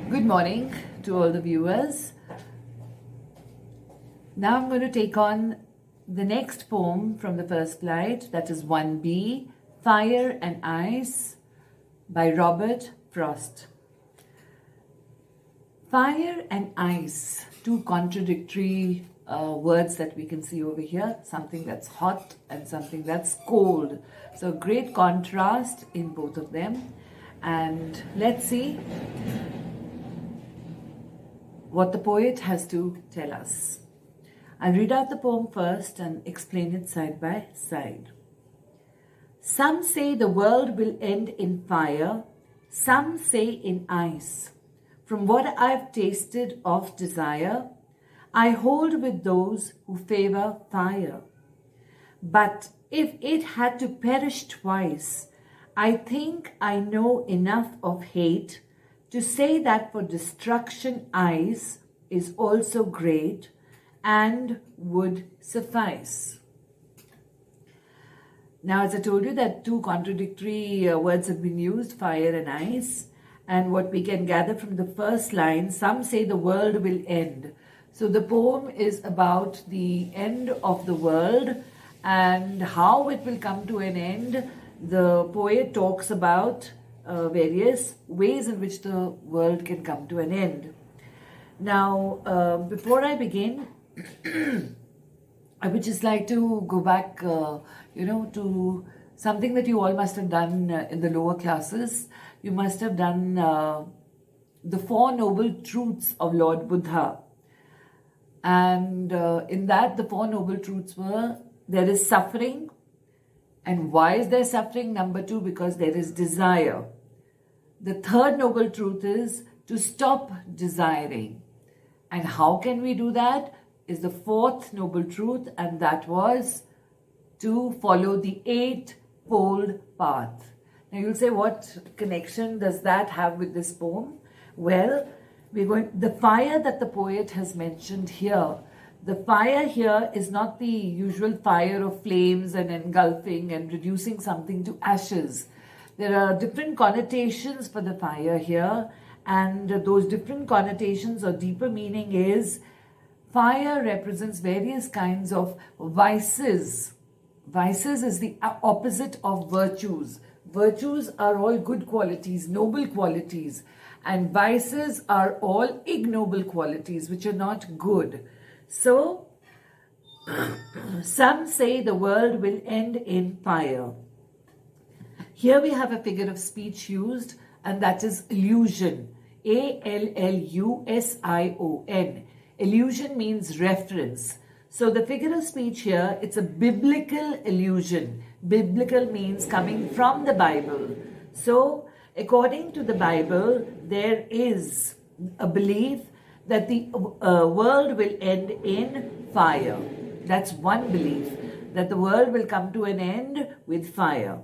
Good morning to all the viewers. Now I'm going to take on the next poem from the first flight, that is 1B, Fire and Ice by Robert Frost. Fire and ice, two contradictory words that we can see over here, something that's hot and something that's cold. So great contrast in both of them. And let's see what the poet has to tell us. I'll read out the poem first and explain it side by side. Some say the world will end in fire, some say in ice. From what I've tasted of desire, I hold with those who favor fire. But if it had to perish twice, I think I know enough of hate to say that for destruction ice is also great and would suffice. Now, as I told you, that two contradictory words have been used, fire and ice. And what we can gather from the first line, some say the world will end. So the poem is about the end of the world and how it will come to an end. The poet talks about various ways in which the world can come to an end. Now, before I begin, I would just like to go back, to something that you all must have done in the lower classes. You must have done the Four Noble Truths of Lord Buddha. And in that, the Four Noble Truths were, there is suffering. And why is there suffering? Number two, because there is desire. The third noble truth is to stop desiring. And how can we do that? Is the fourth noble truth, and that was to follow the eightfold path. Now you'll say, what connection does that have with this poem? Well, the fire that the poet has mentioned here, the fire here is not the usual fire of flames and engulfing and reducing something to ashes. There are different connotations for the fire here, and those different connotations or deeper meaning is fire represents various kinds of vices. Vices is the opposite of virtues. Virtues are all good qualities, noble qualities, and vices are all ignoble qualities, which are not good. So, some say the world will end in fire. Here we have a figure of speech used, and that is illusion. A-L-L-U-S-I-O-N. Illusion means reference. So the figure of speech here, it's a biblical illusion. Biblical means coming from the Bible. So, according to the Bible, there is a belief that the world will end in fire. That's one belief, that the world will come to an end with fire.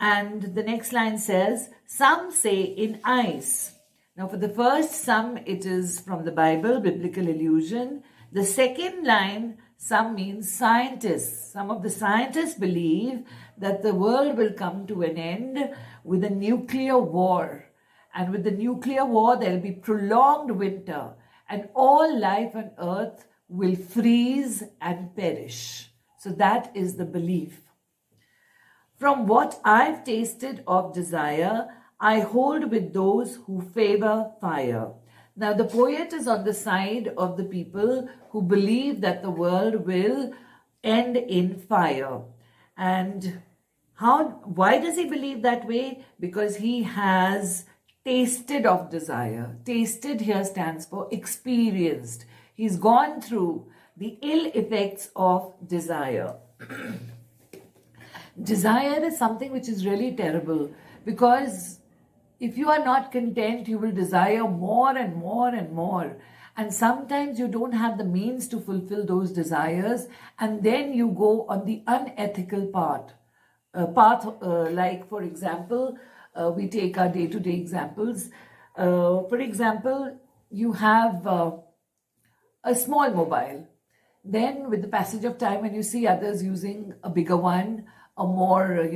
And the next line says, some say in ice. Now for the first some, it is from the Bible, biblical illusion. The second line, some means scientists. Some of the scientists believe that the world will come to an end with a nuclear war. And with the nuclear war, there will be prolonged winter. And all life on earth will freeze and perish. So that is the belief. From what I've tasted of desire, I hold with those who favor fire. Now the poet is on the side of the people who believe that the world will end in fire. And why does he believe that way? Because he has tasted of desire. Tasted here stands for experienced. He's gone through the ill effects of desire. Desire is something which is really terrible, because if you are not content, you will desire more and more and more. And sometimes you don't have the means to fulfill those desires, and then you go on the unethical path. Like, for example, we take our day-to-day examples. For example, you have a small mobile. Then with the passage of time, when you see others using a bigger one, a more,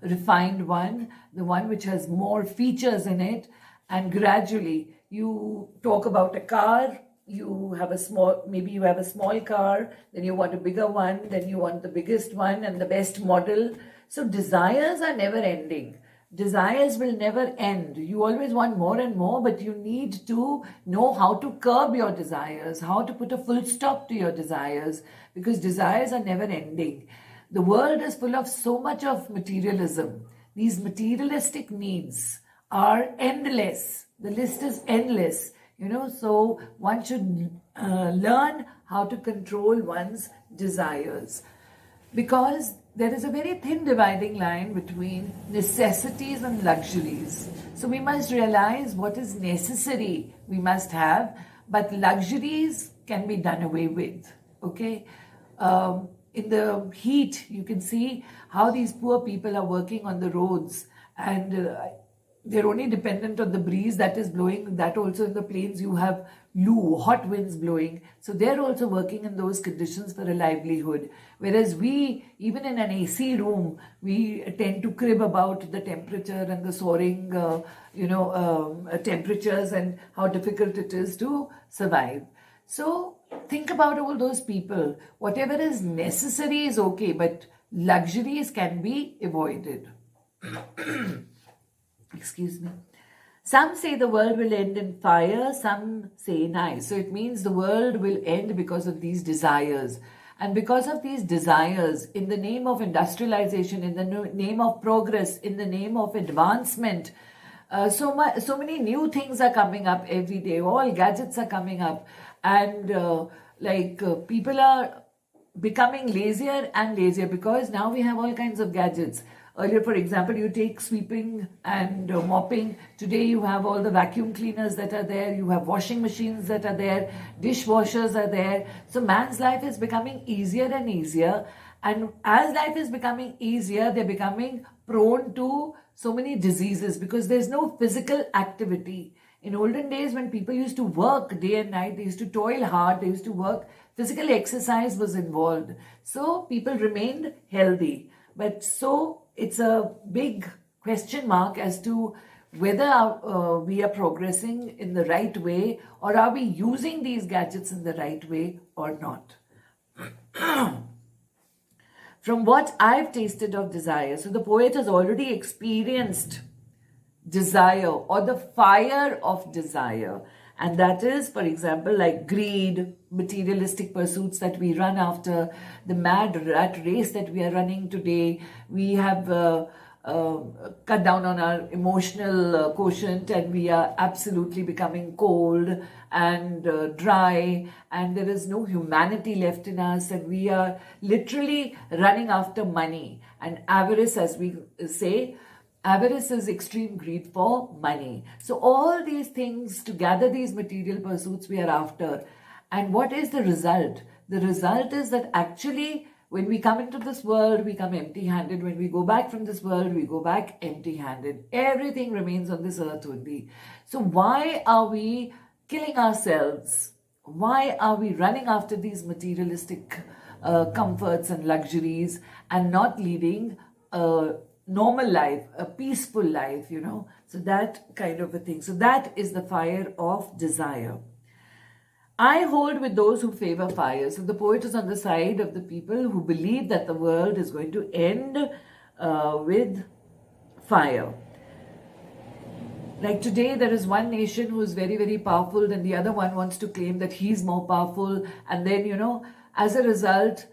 refined one, the one which has more features in it, and gradually you talk about a car, maybe you have a small car, then you want a bigger one, then you want the biggest one and the best model. So desires are never ending. Desires will never end. You always want more and more, but you need to know how to curb your desires, how to put a full stop to your desires, because desires are never ending. The world is full of so much of materialism. These materialistic needs are endless. The list is endless, so one should learn how to control one's desires, because there is a very thin dividing line between necessities and luxuries. So we must realize what is necessary we must have, but luxuries can be done away with. Okay? In the heat, you can see how these poor people are working on the roads, and they're only dependent on the breeze that is blowing. That also in the plains you have hot winds blowing. So they're also working in those conditions for a livelihood. Whereas we, even in an AC room, we tend to crib about the temperature and the soaring, temperatures and how difficult it is to survive. So think about all those people. Whatever is necessary is okay, but luxuries can be avoided. Excuse me. Some say the world will end in fire, some say in ice. So it means the world will end because of these desires. And because of these desires, in the name of industrialization, in the name of progress, in the name of advancement, so many new things are coming up every day. All gadgets are coming up. And people are becoming lazier and lazier because now we have all kinds of gadgets. Earlier, for example, you take sweeping and mopping. Today, you have all the vacuum cleaners that are there. You have washing machines that are there. Dishwashers are there. So man's life is becoming easier and easier. And as life is becoming easier, they're becoming prone to so many diseases because there's no physical activity. In olden days, when people used to work day and night, they used to toil hard, they used to work, physical exercise was involved. So people remained healthy. But so it's a big question mark as to whether we are progressing in the right way, or are we using these gadgets in the right way or not. From what I've tasted of desire, so the poet has already experienced desire or the fire of desire. And that is, for example, like greed, materialistic pursuits that we run after, the mad rat race that we are running today. We have cut down on our emotional quotient, and we are absolutely becoming cold and dry, and there is no humanity left in us, and we are literally running after money and avarice, as we say. Avarice is extreme greed for money. So all these things, to gather these material pursuits we are after. And what is the result? The result is that actually when we come into this world, we come empty-handed. When we go back from this world, we go back empty-handed. Everything remains on this earth only. So why are we killing ourselves? Why are we running after these materialistic comforts and luxuries and not leading normal life, a peaceful life, so that kind of a thing. So that is the fire of desire. I hold with those who favor fire. So the poet is on the side of the people who believe that the world is going to end with fire. Like today, there is one nation who is very, very powerful, and the other one wants to claim that he's more powerful. And then, as a result,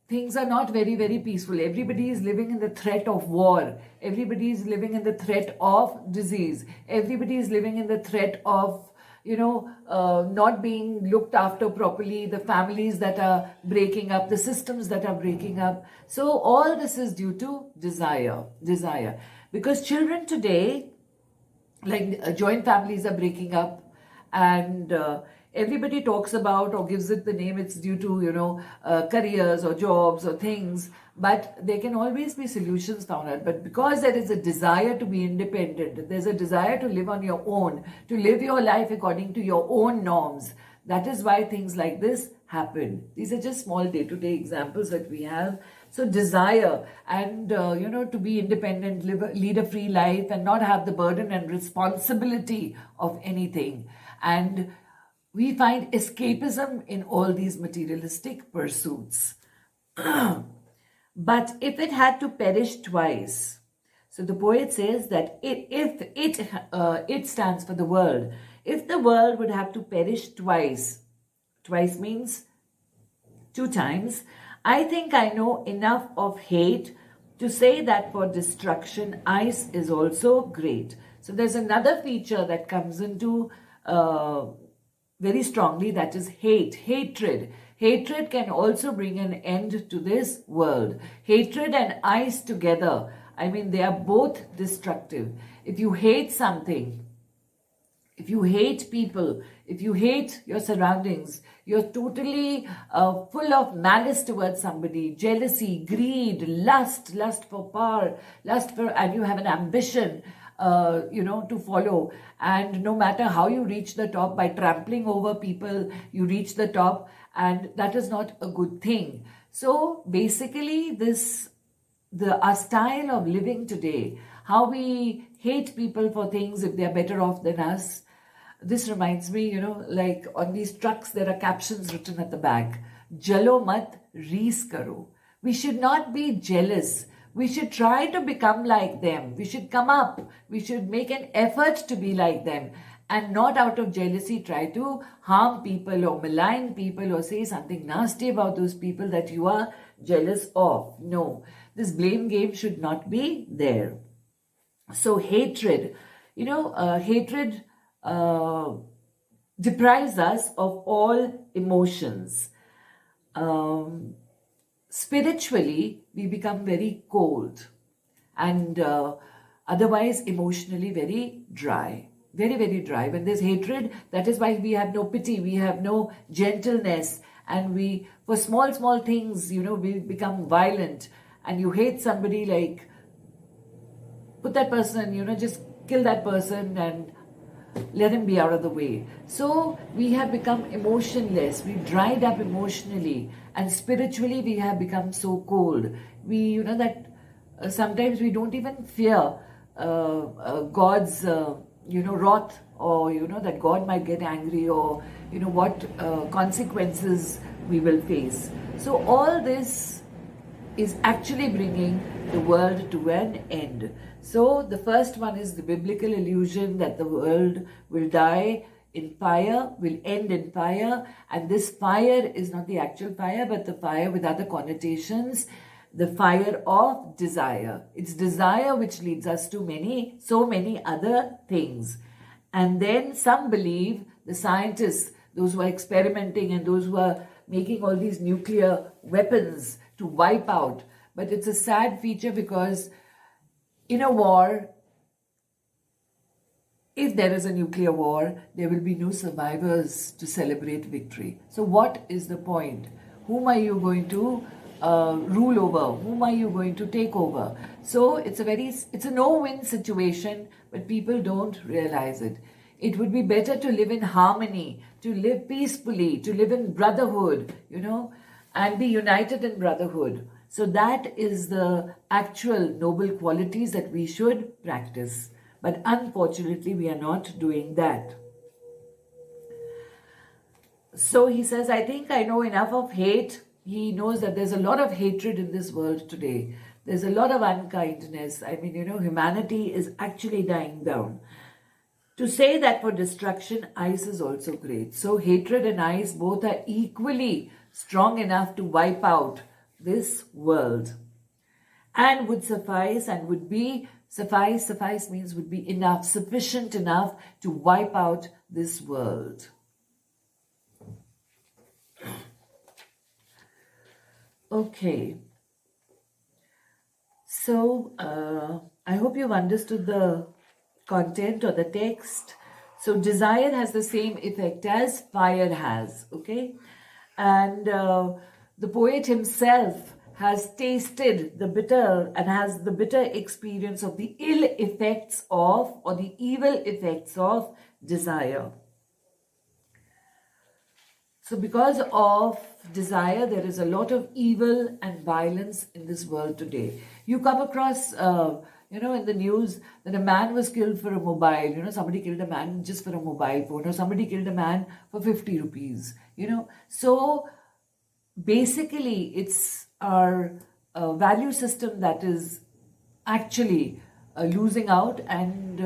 things are not very, very peaceful. Everybody is living in the threat of war. Everybody is living in the threat of disease. Everybody is living in the threat of, not being looked after properly, the families that are breaking up, the systems that are breaking up. So all this is due to desire. Because children today, joint families are breaking up, and everybody talks about or gives it the name, it's due to, careers or jobs or things, but there can always be solutions found out. But because there is a desire to be independent, there's a desire to live on your own, to live your life according to your own norms. That is why things like this happen. These are just small day-to-day examples that we have. So desire and, to be independent, lead a free life and not have the burden and responsibility of anything. And we find escapism in all these materialistic pursuits. But if it had to perish twice, so the poet says that it stands for the world. If the world would have to perish twice means two times, I think I know enough of hate to say that for destruction, ice is also great. So there's another feature that comes into very strongly, that is hatred. Hatred can also bring an end to this world. Hatred and ice together, I mean, they are both destructive. If you hate something, if you hate people, if you hate your surroundings, you're totally full of malice towards somebody, jealousy, greed, lust for power, and you have an ambition, to follow. And no matter how you reach the top, by trampling over people, you reach the top, and that is not a good thing. So basically, our style of living today, how we hate people for things if they're better off than us. This reminds me, like on these trucks, there are captions written at the back. Jalo mat, rees karo. We should not be jealous. We should try to become like them. We should come up. We should make an effort to be like them, and not out of jealousy try to harm people or malign people or say something nasty about those people that you are jealous of. No, this blame game should not be there. So hatred, hatred deprives us of all emotions. Spiritually, we become very cold and otherwise emotionally very dry. Very, very dry. When there's hatred, that is why we have no pity, we have no gentleness, and we, for small things, we become violent. And you hate somebody, like, put that person, just kill that person and let him be out of the way. So we have become emotionless, we dried up emotionally, and spiritually we have become so cold. We, that sometimes we don't even fear God's, wrath, or, that God might get angry, or, what consequences we will face. So all this is actually bringing the world to an end. So the first one is the biblical illusion that the world will die in fire, will end in fire, and this fire is not the actual fire, but the fire with other connotations, the fire of desire. It's desire which leads us to so many other things. And then some believe, the scientists, those who are experimenting and those who are making all these nuclear weapons to wipe out. But it's a sad feature, because in a war, if there is a nuclear war, there will be no survivors to celebrate victory. So what is the point? Whom are you going to rule over? Whom are you going to take over? So it's a no-win situation, but people don't realize it. It would be better to live in harmony, to live peacefully, to live in brotherhood, and be united in brotherhood. So that is the actual noble qualities that we should practice. But unfortunately, we are not doing that. So he says, I think I know enough of hate. He knows that there's a lot of hatred in this world today. There's a lot of unkindness. I mean, humanity is actually dying down. To say that for destruction, ice is also great. So hatred and ice both are equally strong enough to wipe out this world, and would suffice, and would be suffice means would be enough, sufficient enough to wipe out this world. Okay, so I hope you've understood the content or the text. So desire has the same effect as fire has, okay? And the poet himself has tasted the bitter and has the bitter experience of the ill effects of, or the evil effects of desire. So because of desire, there is a lot of evil and violence in this world today. You come across, in the news that a man was killed for a mobile. Somebody killed a man just for a mobile phone, or somebody killed a man for 50 rupees. So basically, it's our value system that is actually losing out, and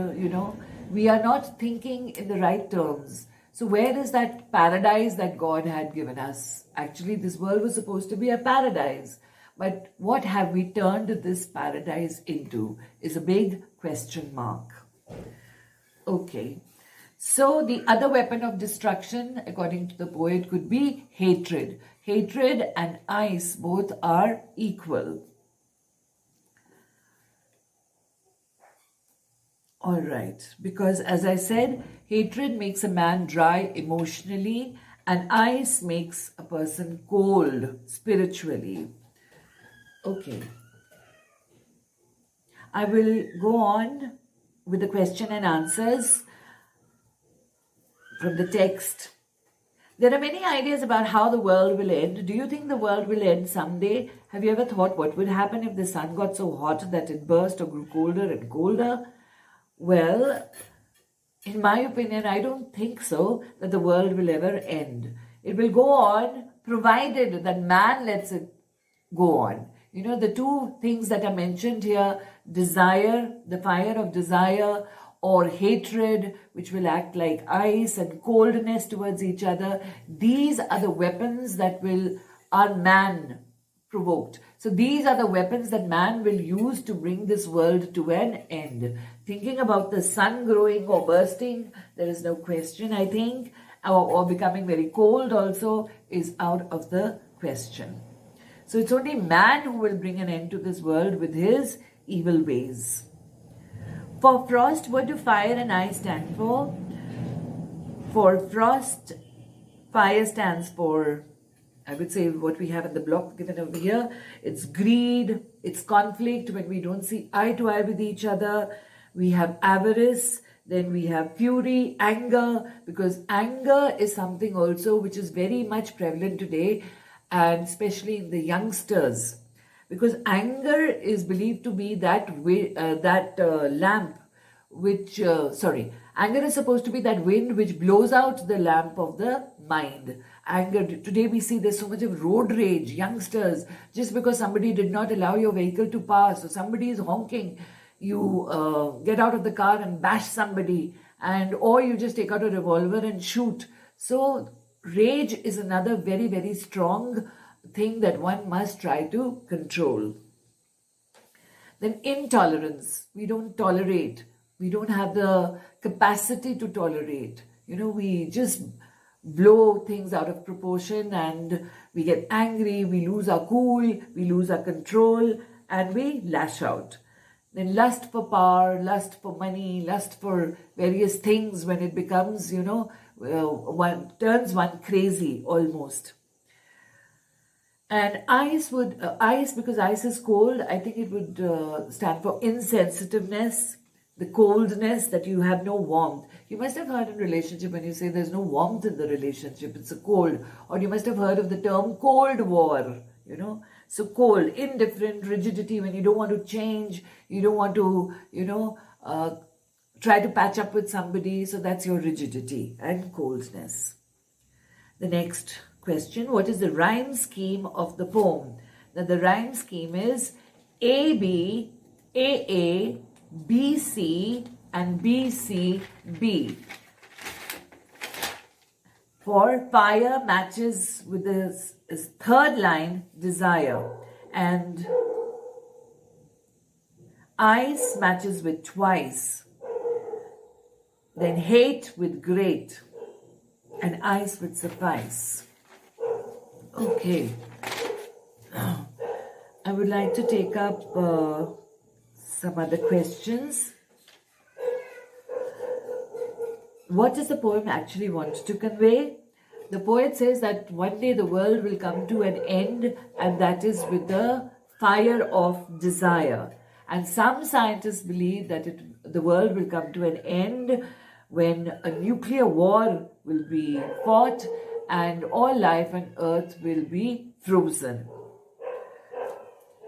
we are not thinking in the right terms. So where is that paradise that God had given us? Actually, this world was supposed to be a paradise. But what have we turned this paradise into is a big question mark. Okay. So the other weapon of destruction, according to the poet, could be hatred. Hatred and ice both are equal. All right, because as I said, hatred makes a man dry emotionally, and ice makes a person cold spiritually. Okay. I will go on with the question and answers from the text. There are many ideas about how the world will end. Do you think the world will end someday? Have you ever thought what would happen if the sun got so hot that it burst or grew colder and colder? Well, in my opinion, I don't think so, that the world will ever end. It will go on, provided that man lets it go on. The two things that are mentioned here, desire, the fire of desire, or hatred, which will act like ice, and coldness towards each other, these are the weapons that are man provoked. So these are the weapons that man will use to bring this world to an end. Thinking about the sun growing or bursting, there is no question, I think, or becoming very cold also is out of the question. So it's only man who will bring an end to this world with his evil ways. For frost, what do fire and ice stand for? For frost, fire stands for, I would say, what we have in the block given over here. It's greed, it's conflict when we don't see eye to eye with each other. We have avarice, then we have fury, anger, because anger is something also which is very much prevalent today, and especially in the youngsters, because anger is believed to be anger is supposed to be that wind which blows out the lamp of the mind. Anger, today we see there's so much of road rage, youngsters, just because somebody did not allow your vehicle to pass, or somebody is honking, you get out of the car and bash somebody, or you just take out a revolver and shoot. So rage is another very, very strong thing that one must try to control. Then intolerance. We don't tolerate. We don't have the capacity to tolerate. We just blow things out of proportion, and we get angry, we lose our cool, we lose our control, and we lash out. Then lust for power, lust for money, lust for various things, when it becomes, one turns one crazy almost. And ice, because ice is cold, I think it would stand for insensitiveness, the coldness, that you have no warmth. You must have heard in relationship when you say there's no warmth in the relationship, it's a cold. Or you must have heard of the term Cold War, So cold, indifferent, rigidity, when you don't want to change, you don't want to, try to patch up with somebody. So that's your rigidity and coldness. The next question, what is the rhyme scheme of the poem? Now the rhyme scheme is AB, AA, BC, and BCB. For fire matches with this third line, desire, and ice matches with twice, then hate with great, and ice with suffice. Okay, I would like to take up some other questions. What does the poem actually want to convey? The poet says that one day the world will come to an end, and that is with the fire of desire. And some scientists believe that the world will come to an end when a nuclear war will be fought, and all life on earth will be frozen.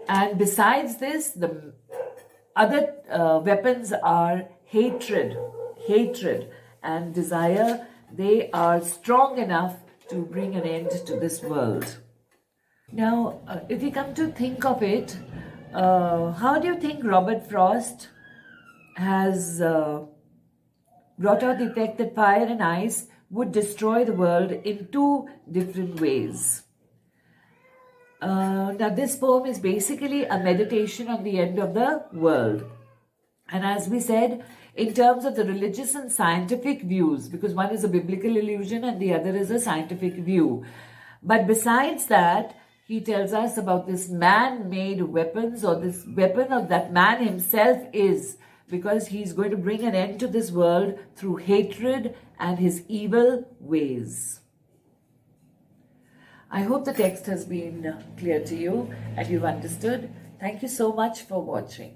And besides this, the other weapons are hatred and desire. They are strong enough to bring an end to this world. Now, if you come to think of it, how do you think Robert Frost has brought out the effect that fire and ice would destroy the world in two different ways? Now, this poem is basically a meditation on the end of the world. And as we said, in terms of the religious and scientific views, because one is a biblical illusion and the other is a scientific view. But besides that, he tells us about this man-made weapons, or this weapon of that man himself is, because he's going to bring an end to this world through hatred and his evil ways. I hope the text has been clear to you and you've understood. Thank you so much for watching.